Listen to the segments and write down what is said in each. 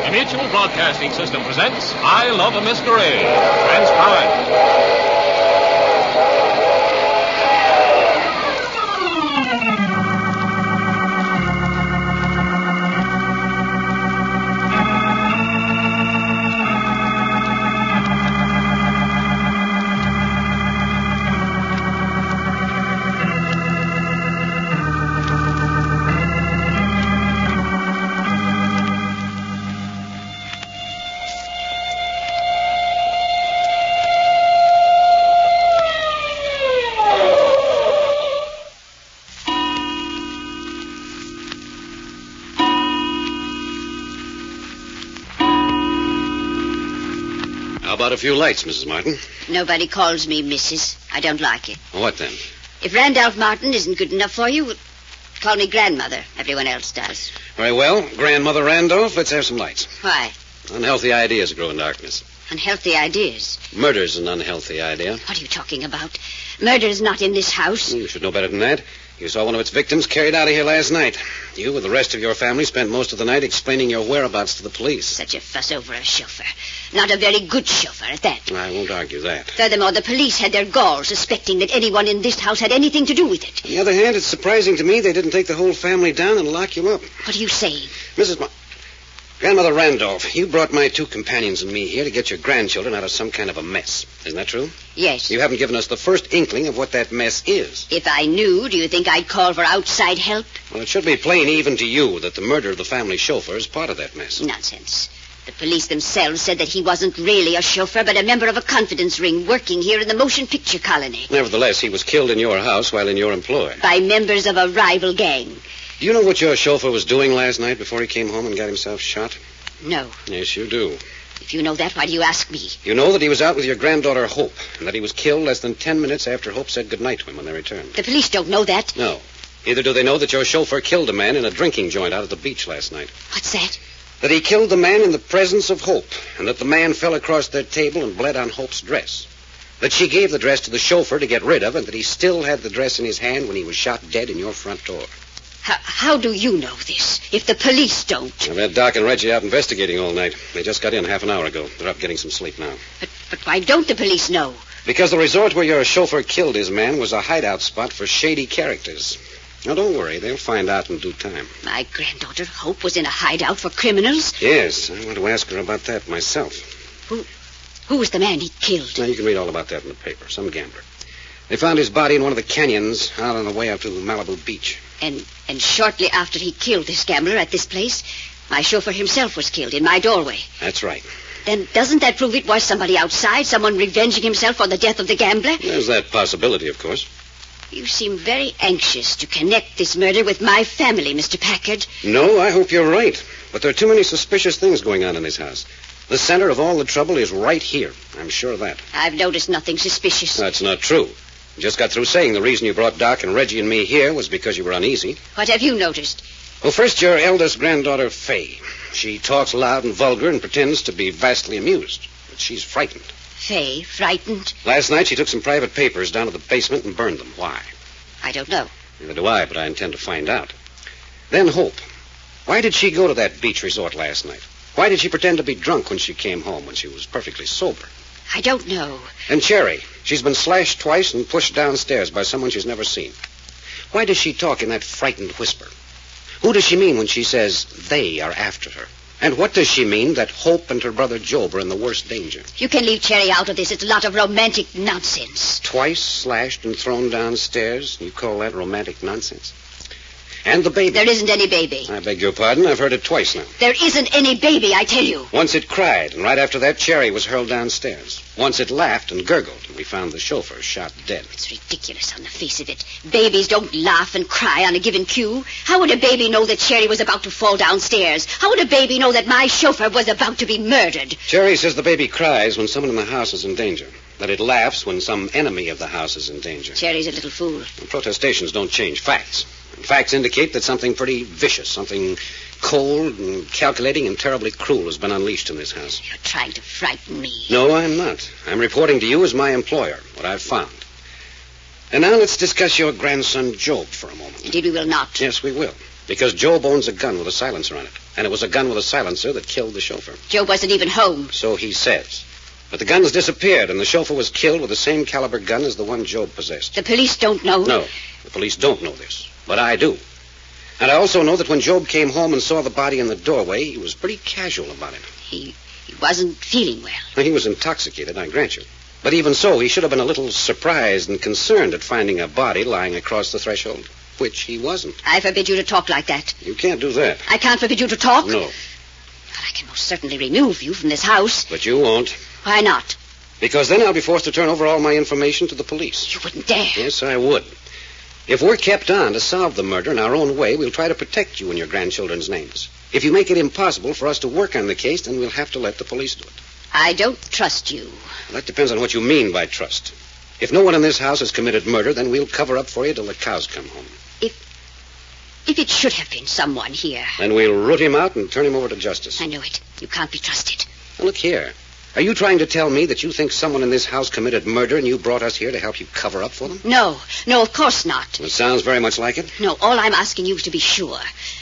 The Mutual Broadcasting System presents I Love a Mystery. Transcribed. How about a few lights, Mrs. Martin? Nobody calls me Mrs. I don't like it. What then? If Randolph Martin isn't good enough for you, call me grandmother. Everyone else does. Very well. Grandmother Randolph, let's have some lights. Why? Unhealthy ideas grow in darkness. Unhealthy ideas? Murder's an unhealthy idea. What are you talking about? Murder's not in this house. You should know better than that. You saw one of its victims carried out of here last night. You, with the rest of your family, spent most of the night explaining your whereabouts to the police. Such a fuss over a chauffeur. Not a very good chauffeur at that. I won't argue that. Furthermore, the police had their gall suspecting that anyone in this house had anything to do with it. On the other hand, it's surprising to me they didn't take the whole family down and lock you up. What are you saying? Grandmother Randolph, you brought my two companions and me here to get your grandchildren out of some kind of a mess. Isn't that true? Yes. You haven't given us the first inkling of what that mess is. If I knew, do you think I'd call for outside help? Well, it should be plain even to you that the murder of the family chauffeur is part of that mess. Nonsense. The police themselves said that he wasn't really a chauffeur, but a member of a confidence ring working here in the motion picture colony. Nevertheless, he was killed in your house while in your employ. By members of a rival gang. Do you know what your chauffeur was doing last night before he came home and got himself shot? No. Yes, you do. If you know that, why do you ask me? You know that he was out with your granddaughter, Hope, and that he was killed less than 10 minutes after Hope said goodnight to him when they returned. The police don't know that. No. Neither do they know that your chauffeur killed a man in a drinking joint out at the beach last night. What's that? That he killed the man in the presence of Hope, and that the man fell across their table and bled on Hope's dress. That she gave the dress to the chauffeur to get rid of, and that he still had the dress in his hand when he was shot dead in your front door. How do you know this, if the police don't? I've had Doc and Reggie out investigating all night. They just got in half an hour ago. They're up getting some sleep now. But why don't the police know? Because the resort where your chauffeur killed his man was a hideout spot for shady characters. Now, don't worry. They'll find out in due time. My granddaughter, Hope, was in a hideout for criminals? Yes, I want to ask her about that myself. Who was the man he killed? Now, you can read all about that in the paper. Some gambler. They found his body in one of the canyons out on the way up to Malibu Beach. And shortly after he killed this gambler at this place, my chauffeur himself was killed in my doorway. That's right. Then doesn't that prove it was somebody outside, someone revenging himself for the death of the gambler? There's that possibility, of course. You seem very anxious to connect this murder with my family, Mr. Packard. No, I hope you're right. But there are too many suspicious things going on in this house. The center of all the trouble is right here. I'm sure of that. I've noticed nothing suspicious. That's not true. You just got through saying the reason you brought Doc and Reggie and me here was because you were uneasy. What have you noticed? Well, first, your eldest granddaughter, Fay. She talks loud and vulgar and pretends to be vastly amused. But she's frightened. Fay, frightened? Last night, she took some private papers down to the basement and burned them. Why? I don't know. Neither do I, but I intend to find out. Then Hope. Why did she go to that beach resort last night? Why did she pretend to be drunk when she came home when she was perfectly sober? I don't know. And Cherry. She's been slashed twice and pushed downstairs by someone she's never seen. Why does she talk in that frightened whisper? Who does she mean when she says they are after her? And what does she mean that Hope and her brother Job are in the worst danger? You can leave Cherry out of this. It's a lot of romantic nonsense. Twice slashed and thrown downstairs? You call that romantic nonsense? And the baby. There isn't any baby. I beg your pardon. I've heard it twice now. There isn't any baby, I tell you. Once it cried, and right after that, Cherry was hurled downstairs. Once it laughed and gurgled, and we found the chauffeur shot dead. It's ridiculous on the face of it. Babies don't laugh and cry on a given cue. How would a baby know that Cherry was about to fall downstairs? How would a baby know that my chauffeur was about to be murdered? Cherry says the baby cries when someone in the house is in danger. That it laughs when some enemy of the house is in danger. Cherry's a little fool. Well, protestations don't change facts. And facts indicate that something pretty vicious, something cold and calculating and terribly cruel has been unleashed in this house. You're trying to frighten me. No, I'm not. I'm reporting to you as my employer, what I've found. And now let's discuss your grandson, Job, for a moment. Indeed we will not. Yes, we will. Because Job owns a gun with a silencer on it. And it was a gun with a silencer that killed the chauffeur. Job wasn't even home. So he says. But the gun's disappeared, and the chauffeur was killed with the same caliber gun as the one Job possessed. The police don't know? No, the police don't know this. But I do. And I also know that when Job came home and saw the body in the doorway, he was pretty casual about it. He wasn't feeling well. Well, he was intoxicated, I grant you. But even so, he should have been a little surprised and concerned at finding a body lying across the threshold, which he wasn't. I forbid you to talk like that. You can't do that. I can't forbid you to talk? No. But I can most certainly remove you from this house. But you won't. Why not? Because then I'll be forced to turn over all my information to the police. You wouldn't dare. Yes, I would. If we're kept on to solve the murder in our own way, we'll try to protect you and your grandchildren's names. If you make it impossible for us to work on the case, then we'll have to let the police do it. I don't trust you. Well, that depends on what you mean by trust. If no one in this house has committed murder, then we'll cover up for you till the cows come home. If it should have been someone here. Then we'll root him out and turn him over to justice. I know it. You can't be trusted. Now, look here. Are you trying to tell me that you think someone in this house committed murder and you brought us here to help you cover up for them? No, of course not. It sounds very much like it. No, all I'm asking you is to be sure.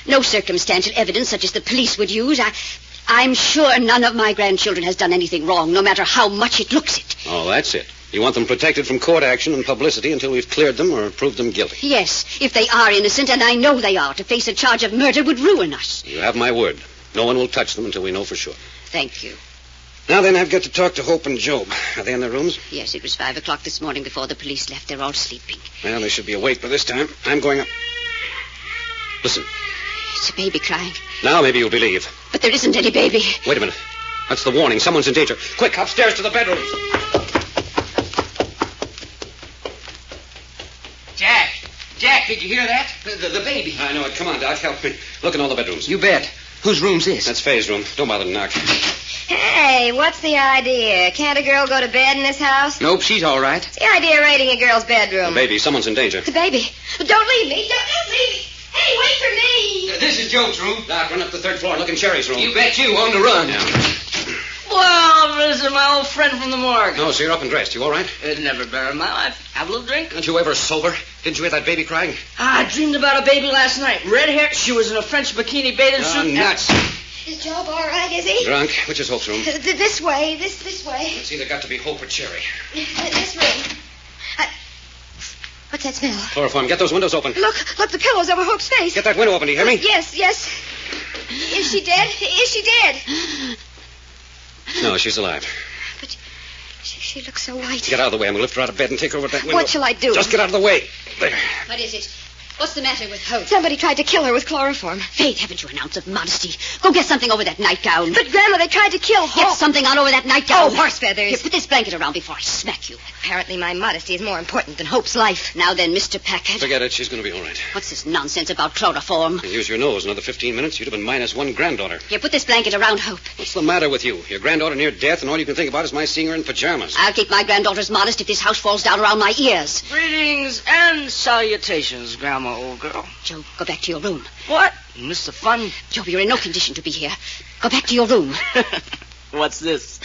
No circumstantial evidence such as the police would use. I'm sure none of my grandchildren has done anything wrong, no matter how much it looks it. Oh, that's it. You want them protected from court action and publicity until we've cleared them or proved them guilty. Yes, if they are innocent, and I know they are, to face a charge of murder would ruin us. You have my word. No one will touch them until we know for sure. Thank you. Now then, I've got to talk to Hope and Job. Are they in their rooms? Yes, it was 5 o'clock this morning before the police left. They're all sleeping. Well, they should be awake by this time. I'm going up. Listen. It's a baby crying. Now maybe you'll believe. But there isn't any baby. Wait a minute. That's the warning. Someone's in danger. Quick, upstairs to the bedrooms. Jack, did you hear that? The baby. I know it. Come on, Doc. Help me. Look in all the bedrooms. You bet. Whose room's this? That's Faye's room. Don't bother to knock. Hey, what's the idea? Can't a girl go to bed in this house? Nope, she's all right. What's the idea of raiding a girl's bedroom? The baby. Someone's in danger. The baby. Don't leave me. Don't leave me. Hey, wait for me. This is Job's room. Doc, run up the third floor and look in Cherry's room. You bet you on the run. Yeah. Well, this is my old friend from the morgue. No, so you're up and dressed. You all right? It'd never bear in my life. Have a little drink? Aren't you ever sober? Didn't you hear that baby crying? I dreamed about a baby last night. Red hair. She was in a French bikini bathing suit. Nuts. Is Job all right, is he? Drunk. Which is Hope's room? This way. This way. It's either got to be Hope or Cherry. This room. What's that smell? Chloroform. Get those windows open. Look, the pillows over Hope's face. Get that window open. Do you hear me? Yes. Is she dead? Is she dead? No, she's alive. But she looks so white. Get out of the way. I'm going to lift her out of bed and take her over that window. What shall I do? Just get out of the way. There. What is it? What's the matter with Hope? Somebody tried to kill her with chloroform. Faith, haven't you an ounce of modesty? Go get something over that nightgown. But, Grandma, they tried to kill Hope. Get something on over that nightgown. Oh, horse feathers. Here, put this blanket around before I smack you. Apparently my modesty is more important than Hope's life. Now then, Mr. Packard. Forget it. She's going to be all right. What's this nonsense about chloroform? Use your nose. Another 15 minutes, you'd have been minus one granddaughter. Here, put this blanket around Hope. What's the matter with you? Your granddaughter near death, and all you can think about is my seeing her in pajamas. I'll keep my granddaughters modest if this house falls down around my ears. Greetings and salutations, Grandma, old girl. Joe, go back to your room. What? Mr. Fun? Joe, you're in no condition to be here. Go back to your room. What's this?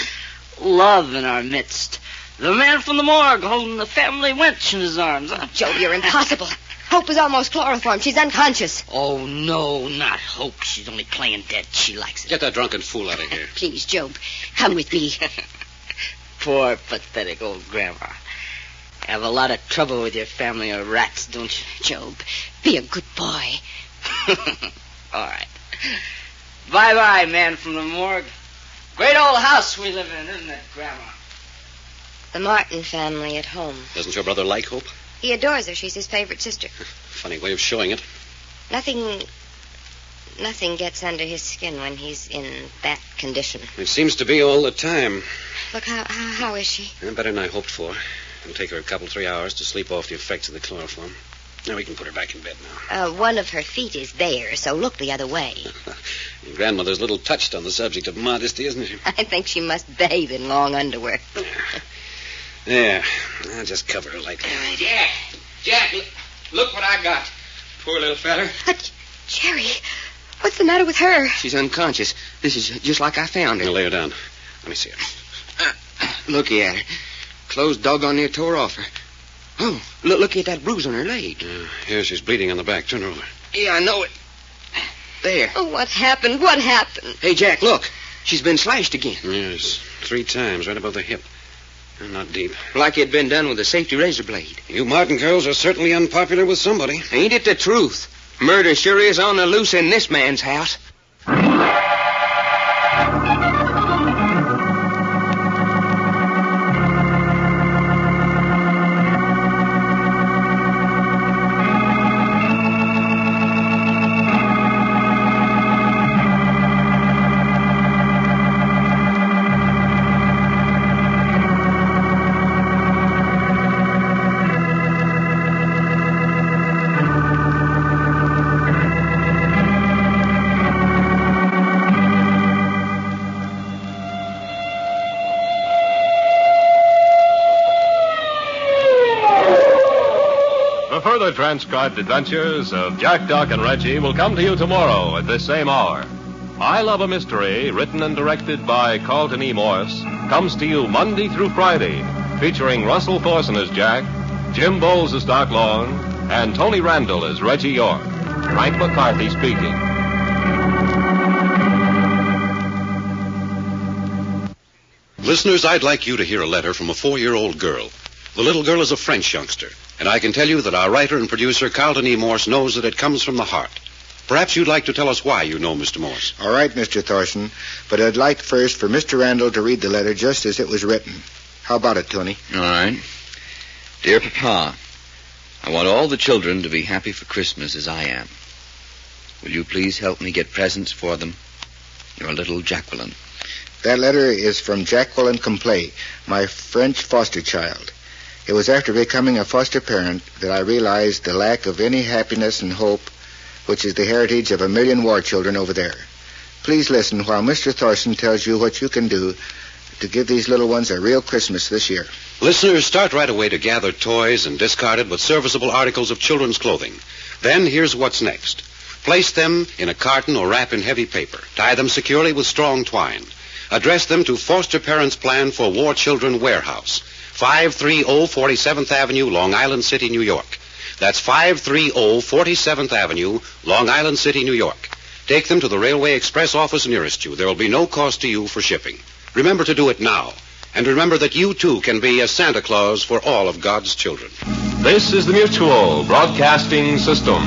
Love in our midst. The man from the morgue holding the family wench in his arms. Huh? Joe, you're impossible. Hope is almost chloroformed. She's unconscious. Oh, no, not Hope. She's only playing dead. She likes it. Get that drunken fool out of here. Please, Job, come with me. Poor, pathetic old Grandma. Have a lot of trouble with your family of rats, don't you? Job, be a good boy. All right. Bye-bye, man from the morgue. Great old house we live in, isn't it, Grandma? The Martin family at home. Doesn't your brother like Hope? He adores her. She's his favorite sister. Funny way of showing it. Nothing gets under his skin when he's in that condition. It seems to be all the time. Look, how is she? Better than I hoped for. It'll take her a couple, 3 hours to sleep off the effects of the chloroform. Now we can put her back in bed now. One of her feet is there, so look the other way. Your grandmother's a little touched on the subject of modesty, isn't she? I think she must bathe in long underwear. There. I'll just cover her lightly. Jack, look what I got. Poor little feller. Cherry, what's the matter with her? She's unconscious. This is just like I found her. Now lay her down. Let me see her. Looky at her. Clothes doggone near tore off her. Oh, look at that bruise on her leg. Here she's bleeding on the back. Turn her over. Yeah, I know it. there. Oh, what happened? What happened? Hey, Jack, look. She's been slashed again. Yes, 3 times, right above the hip. Not deep. Like it'd been done with a safety razor blade. You Martin girls are certainly unpopular with somebody. Ain't it the truth? Murder sure is on the loose in this man's house. The further transcribed adventures of Jack, Doc, and Reggie will come to you tomorrow at this same hour. I Love a Mystery, written and directed by Carlton E. Morse, comes to you Monday through Friday, featuring Russell Thorson as Jack, Jim Bowles as Doc Long, and Tony Randall as Reggie York. Frank McCarthy speaking. Listeners, I'd like you to hear a letter from a 4-year-old girl. The little girl is a French youngster, and I can tell you that our writer and producer, Carlton E. Morse, knows that it comes from the heart. Perhaps you'd like to tell us why you know Mr. Morse. All right, Mr. Thorson, but I'd like first for Mr. Randall to read the letter just as it was written. How about it, Tony? All right. Dear Papa, I want all the children to be happy for Christmas as I am. Will you please help me get presents for them? Your little Jacqueline. That letter is from Jacqueline Complay, my French foster child. It was after becoming a foster parent that I realized the lack of any happiness and hope, which is the heritage of 1 million war children over there. Please listen while Mr. Thorson tells you what you can do to give these little ones a real Christmas this year. Listeners, start right away to gather toys and discarded but serviceable articles of children's clothing. Then here's what's next. Place them in a carton or wrap in heavy paper. Tie them securely with strong twine. Address them to Foster Parents Plan for War Children Warehouse, 530 47th Avenue, Long Island City, New York. That's 530 47th Avenue, Long Island City, New York. Take them to the Railway Express office nearest you. There will be no cost to you for shipping. Remember to do it now. And remember that you, too, can be a Santa Claus for all of God's children. This is the Mutual Broadcasting System.